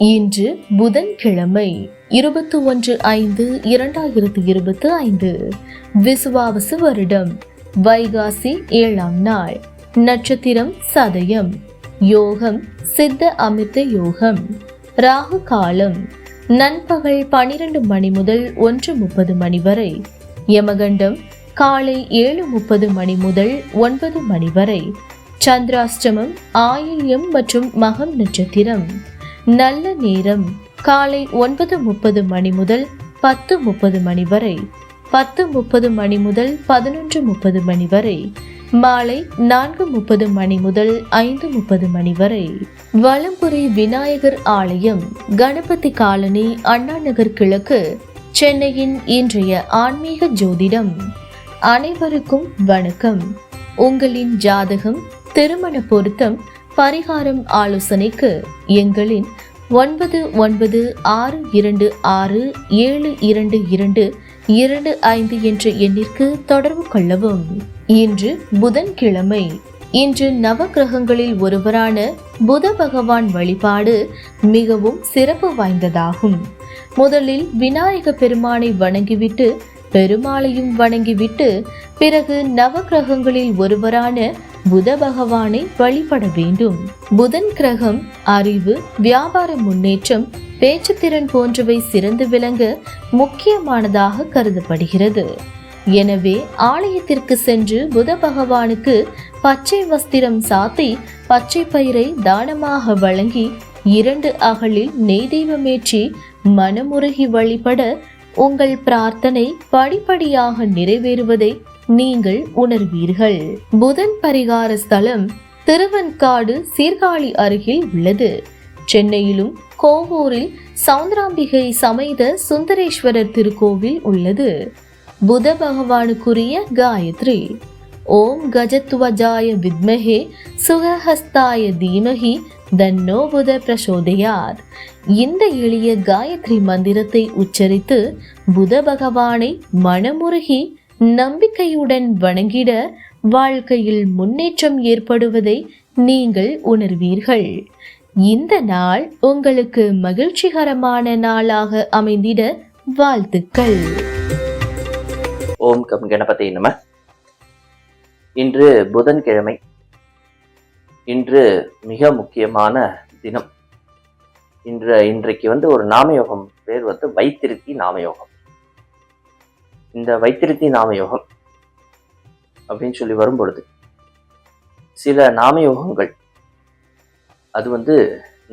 இன்று புதன்கிழமை 21/5/2025 விசுவாவசு வருடம் வைகாசி 7ஆம் நாள். நட்சத்திரம் சதயம். யோகம் சித்த அமிர்த யோகம். ராகு காலம் நண்பகல் 12 மணி முதல் 1:30 மணி வரை. யமகண்டம் காலை 7:30 மணி முதல் 9 மணி வரை. சந்திராஷ்டமம் ஆயில்யம் மற்றும் மகம் நட்சத்திரம். நல்ல நேரம் காலை 9:30 மணி முதல் 10:30 மணி வரை. 10:30 மணி முதல் 11:30 மணி வரை. மாலை 4:30 மணி முதல் 5:30 மணி வரை. வலம்புரி விநாயகர் ஆலயம், கணபதி காலனி, அண்ணா நகர் கிழக்கு, சென்னையின் இன்றைய ஆன்மீக ஜோதிடம். அனைவருக்கும் வணக்கம். உங்களின் ஜாதகம், திருமண பொருத்தம், பரிகாரம் ஆலோசனைக்கு எங்களின் 9962672225 என்ற எண்ணிற்கு தொடர்பு கொள்ளவும். இன்று புதன்கிழமை. இன்று நவகிரகங்களில் ஒருவரான புத பகவான் வழிபாடு மிகவும் சிறப்பு வாய்ந்ததாகும். முதலில் விநாயக பெருமானை வணங்கிவிட்டு பெருமாளையும் வணங்கிவிட்டு பிறகு நவகிரகங்களில் ஒருவரான புத பகவானை வழிபட வேண்டும். புதன் கிரகம் அறிவு, வியாபார முன்னேற்றம், பேச்சுத்திறன் போன்றவை சிறந்து விளங்க முக்கியமானதாக கருதப்படுகிறது. எனவே ஆலயத்திற்கு சென்று புத பகவானுக்கு பச்சை வஸ்திரம் சாத்தி பச்சை பயிரை தானமாக வழங்கி 2 அகலில் நெய் தெய்வமேற்றி மனமுருகி வழிபட உங்கள் பிரார்த்தனை படிப்படியாக நிறைவேறுவதை நீங்கள் உணர்வீர்கள். புதன் பரிகார ஸ்தலம் திருவெண்காடு சீர்காழி அருகில் உள்ளது. சென்னையிலும் கோவூரில் சௌந்தராம்பிகை சமேத சுந்தரேஸ்வரர் திருக்கோவில் உள்ளது. புத பகவானுக்குரிய காயத்ரி: ஓம் கஜத்வஜாய வித்மஹே சுகஹஸ்தாய தீமஹி தன்னோ புத பிரசோதயாத். இந்த எளிய காயத்ரி மந்திரத்தை உச்சரித்து புத பகவானை மனமுருகி நம்பிக்கையுடன் வணங்கிட வாழ்க்கையில் முன்னேற்றம் ஏற்படுவதை நீங்கள் உணர்வீர்கள். இந்த நாள் உங்களுக்கு மகிழ்ச்சிகரமான நாளாக அமைந்திட வாழ்த்துக்கள். ஓம் கம் கணபதி நம. இன்று புதன்கிழமை. இன்று மிக முக்கியமான தினம். இன்றைக்கு ஒரு நாமயோகம் பேர் வைத்திருத்தி நாமயோகம். இந்த வைத்திருத்தி நாமயோகம் அப்படின்னு சொல்லி வரும்பொழுது சில நாமயோகங்கள் அது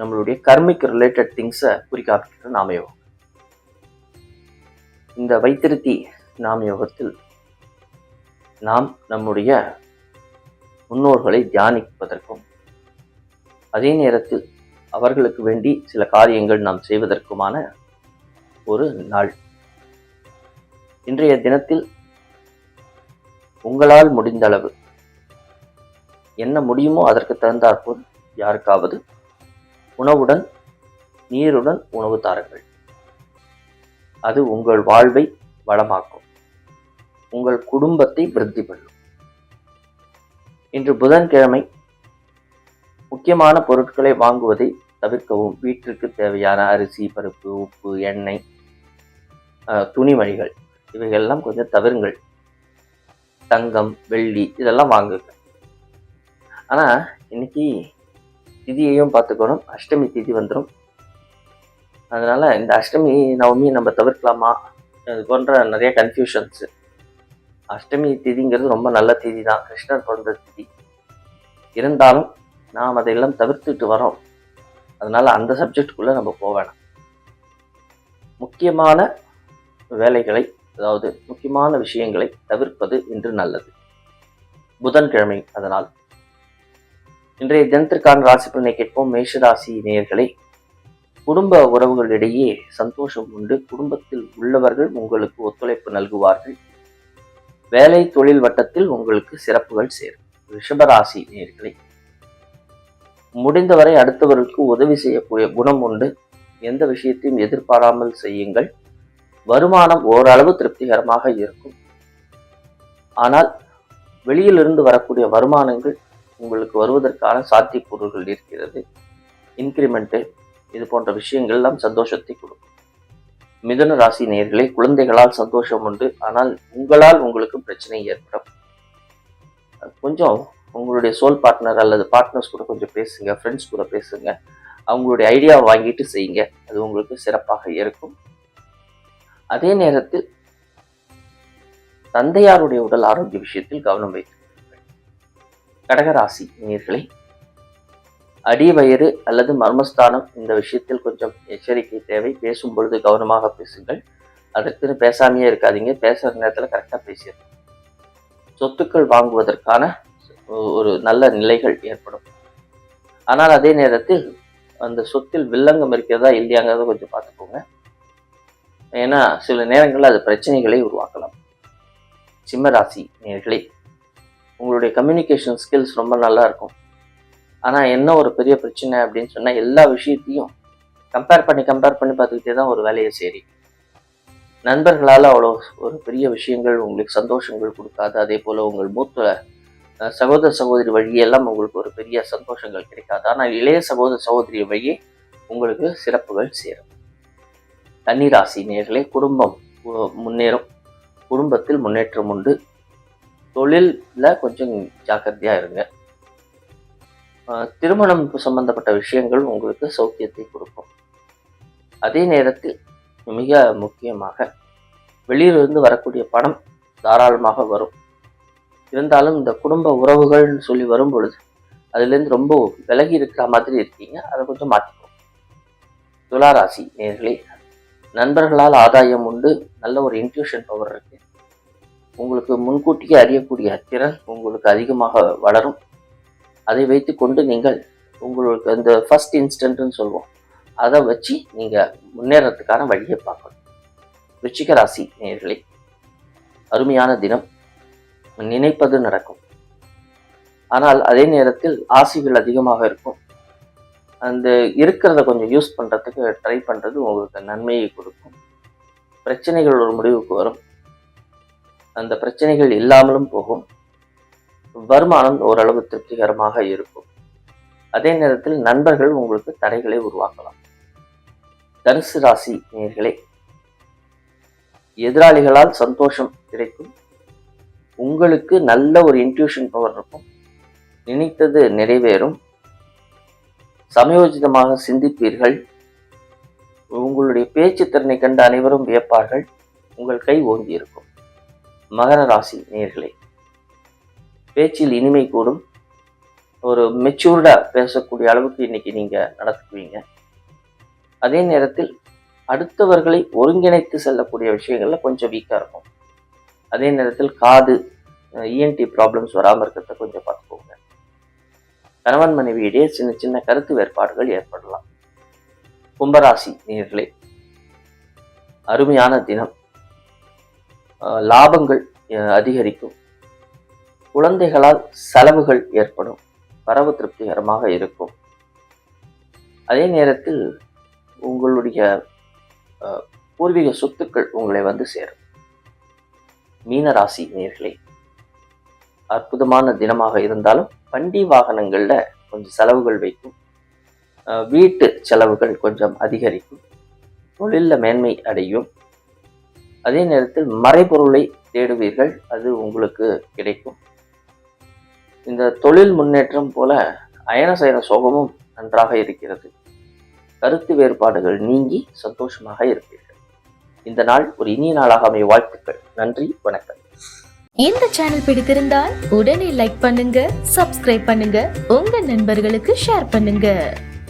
நம்மளுடைய கர்மிக் ரிலேட்டட் திங்ஸை குறிக்காப்பிக்கிற நாமயோகம். இந்த வைத்திருத்தி நாமயோகத்தில் நாம் நம்முடைய முன்னோர்களை தியானிப்பதற்கும் அதே நேரத்தில் அவர்களுக்கு வேண்டி சில காரியங்கள் நாம் செய்வதற்குமான ஒரு நாள். இன்றைய தினத்தில் உங்களால் முடிந்த அளவு என்ன முடியுமோ அதற்கு தகுந்தாற்போல் யாருக்காவது உணவுடன் நீருடன் உணவு தாருங்கள். அது உங்கள் வாழ்வை வளமாக்கும், உங்கள் குடும்பத்தை விருத்தி பண்ணும். இன்று புதன்கிழமை முக்கியமான பொருட்களை வாங்குவதை தவிர்க்கவும். வீட்டிற்கு தேவையான அரிசி, பருப்பு, உப்பு, எண்ணெய், துணிமணிகள் இவைகள்லாம் கொஞ்சம் தவிருங்கள். தங்கம், வெள்ளி இதெல்லாம் வாங்குங்க. ஆனால் இன்னைக்கு திதியையும் பார்த்துக்கணும். அஷ்டமி திதி வந்துடும். அதனால இந்த அஷ்டமி நவமி நம்ம தவிர்க்கலாமா, இது போன்ற நிறைய கன்ஃபியூஷன்ஸு. அஷ்டமி திதிங்கிறது ரொம்ப நல்ல திதி தான், கிருஷ்ணர் பிறந்த திதி. இருந்தாலும் நாம் அதையெல்லாம் தவிர்த்துட்டு வரோம். அதனால அந்த சப்ஜெக்டுக்குள்ளே நம்ம போக வேணாம். முக்கியமான வேலைகளை, அதாவது முக்கியமான விஷயங்களை தவிர்ப்பது இன்று நல்லது. புதன்கிழமை. அதனால் இன்றைய தினத்திற்கான ராசி பலனை கேட்போம். மேஷராசி நேயர்களே, குடும்ப உறவுகளிடையே சந்தோஷம் உண்டு. குடும்பத்தில் உள்ளவர்கள் உங்களுக்கு ஒத்துழைப்பு நல்குவார்கள். வேலை தொழில் வட்டத்தில் உங்களுக்கு சிறப்புகள் சேரும். ரிஷபராசி நேயர்களே, முடிந்தவரை அடுத்தவர்களுக்கு உதவி செய்யக்கூடிய குணம் உண்டு. எந்த விஷயத்தையும் எதிர்பாராமல் செய்யுங்கள். வருமானம் ஓரளவு திருப்திகரமாக இருக்கும். ஆனால் வெளியிலிருந்து வரக்கூடிய வருமானங்கள் உங்களுக்கு வருவதற்கான சாத்தியக்கூறுகள் இருக்கிறது. இன்கிரிமெண்ட்டு, இது போன்ற விஷயங்கள் எல்லாம் சந்தோஷத்தை கொடுக்கும். மிதுன ராசி நேயர்களே, குழந்தைகளால் சந்தோஷம் உண்டு. ஆனால் உங்களால் உங்களுக்கு பிரச்சனை ஏற்படும். கொஞ்சம் உங்களுடைய சோல் பார்ட்னர் அல்லது பார்ட்னர்ஸ் கூட கொஞ்சம் பேசுங்க, ஃப்ரெண்ட்ஸ் கூட பேசுங்க. அவங்களுடைய ஐடியாவை வாங்கிட்டு செய்யுங்க. அது உங்களுக்கு சிறப்பாக இருக்கும். அதே நேரத்தில் தந்தையாருடைய உடல் ஆரோக்கிய விஷயத்தில் கவனம் வைத்து. கடகராசி நேயர்களே, அடிவயிறு அல்லது மர்மஸ்தானம் இந்த விஷயத்தில் கொஞ்சம் எச்சரிக்கை தேவை. பேசும் பொழுது கவனமாக பேசுங்கள். அதற்குன்னு பேசாமையே இருக்காதீங்க. பேசுகிற நேரத்தில் கரெக்டாக பேசிடுங்க. சொத்துக்கள் வாங்குவதற்கான ஒரு நல்ல நிலைகள் ஏற்படும். ஆனால் அதே நேரத்தில் அந்த சொத்தில் வில்லங்கம் இருக்கிறதா இல்லையாங்கிறத கொஞ்சம் பார்த்துக்கோங்க. ஏன்னா சில நேரங்களில் அது பிரச்சனைகளை உருவாக்கலாம். சிம்ம ராசி நேயர்களே, உங்களுடைய கம்யூனிகேஷன் ஸ்கில்ஸ் ரொம்ப நல்லா இருக்கும். ஆனால் என்ன ஒரு பெரிய பிரச்சனை அப்படின்னு சொன்னால், எல்லா விஷயத்தையும் கம்பேர் பண்ணி பார்த்துக்கிட்டே தான் ஒரு வேலையை சரி. நண்பர்களால் அவ்வளோ ஒரு பெரிய விஷயங்கள் உங்களுக்கு சந்தோஷங்கள் கொடுக்காது. அதே போல் உங்கள் மூத்த சகோதர சகோதரி வழியெல்லாம் உங்களுக்கு ஒரு பெரிய சந்தோஷங்கள் கிடைக்காது. ஆனால் இளைய சகோதர சகோதரி வழியே உங்களுக்கு சிறப்புகள் சேரும். கன்னிராசி நேயர்களே, குடும்பம் முன்னேறும். குடும்பத்தில் முன்னேற்றம் உண்டு. தொழிலில் கொஞ்சம் ஜாக்கிரதையாக இருங்க. திருமணம் சம்பந்தப்பட்ட விஷயங்கள் உங்களுக்கு சௌக்கியத்தை கொடுக்கும். அதே நேரத்தில் மிக முக்கியமாக வெளியிலிருந்து வரக்கூடிய பணம் தாராளமாக வரும். இருந்தாலும் இந்த குடும்ப உறவுகள்னு சொல்லி வரும் பொழுது அதுலேருந்து ரொம்ப விலகி இருக்கிற மாதிரி இருக்கீங்க. அதை கொஞ்சம் மாற்றிக்கணும். துளாராசி நேயர்களே, நண்பர்களால் ஆதாயம் உண்டு. நல்ல ஒரு இன்ட்யூஷன் பவர் இருக்கு. உங்களுக்கு முன்கூட்டியே அறியக்கூடிய திறன் உங்களுக்கு அதிகமாக வளரும். அதை வைத்து கொண்டு நீங்கள் உங்களுக்கு அந்த ஃபர்ஸ்ட் இன்ஸ்டன்ட்னு சொல்லுவோம், அதை வச்சு நீங்கள் முன்னேறத்துக்கான வழியை பார்க்கணும். விருச்சிக ராசி நேயர்களே, அருமையான தினம். நினைப்பது நடக்கும். ஆனால் அதே நேரத்தில் ஆசைகள் அதிகமாக இருக்கும். அந்த இருக்கிறத கொஞ்சம் யூஸ் பண்ணுறதுக்கு ட்ரை பண்ணுறது உங்களுக்கு நன்மையை கொடுக்கும். பிரச்சனைகள் ஒரு முடிவுக்கு வரும். அந்த பிரச்சனைகள் இல்லாமலும் போகும். வருமானம் ஓரளவு திருப்திகரமாக இருக்கும். அதே நேரத்தில் நண்பர்கள் உங்களுக்கு தடைகளை உருவாக்கலாம். தனுசு ராசி நேயர்களே, எதிராளிகளால் சந்தோஷம் கிடைக்கும். உங்களுக்கு நல்ல ஒரு இன்ட்யூஷன் பவர் இருக்கும். நினைத்தது நிறைவேறும். சமயோஜிதமாக சிந்திப்பீர்கள். உங்களுடைய பேச்சு திறனை கண்டு அனைவரும் வியப்பார்கள். உங்கள் கை ஓங்கி இருக்கும். மகர ராசி நேயர்களே, பேச்சில் இனிமை கூடும். ஒரு மெச்சூர்டா பேசக்கூடிய அளவுக்கு இன்னைக்கு நீங்க நடத்துவீங்க. அதே நேரத்தில் அடுத்தவர்களை ஒருங்கிணைத்து செல்லக்கூடிய விஷயங்கள்ல கொஞ்சம் வீக்கா இருக்கும். அதே நேரத்தில் காது இஎன்டி ப்ராப்ளம்ஸ் வராமல் இருக்கிறத கொஞ்சம் பார்த்துக்கோங்க. கணவன் மனைவியிடையே சின்ன சின்ன கருத்து வேறுபாடுகள் ஏற்படலாம். கும்பராசி நேயர்களே, அருமையான தினம். லாபங்கள் அதிகரிக்கும். குழந்தைகளால் செலவுகள் ஏற்படும். வரவு திருப்திகரமாக இருக்கும். அதே நேரத்தில் உங்களுடைய பூர்வீக சொத்துக்கள் உங்களை வந்து சேரும். மீன ராசி நேயர்களே, அற்புதமான தினமாக இருந்தாலும் வண்டி வாகனங்கள்ல கொஞ்சம் செலவுகள் வைக்கும். வீட்டு செலவுகள் கொஞ்சம் அதிகரிக்கும். தொழிலில் மேன்மை அடையும். அதே நேரத்தில் மறைபொருளை தேடுவீர்கள். அது உங்களுக்கு கிடைக்கும். இந்த தொழில் முன்னேற்றம் போல அயன சயன சோகமும் நன்றாக இருக்கிறது. கருத்து வேறுபாடுகள் நீங்கி சந்தோஷமாக இருப்பீர்கள். இந்த நாள் ஒரு இனிய நாளாக அமைய வாழ்த்துக்கள். நன்றி, வணக்கம். இந்த சேனல் பிடித்திருந்தால் உடனே லைக் பண்ணுங்க, சப்ஸ்கிரைப் பண்ணுங்க, உங்க நண்பர்களுக்கு ஷேர் பண்ணுங்க.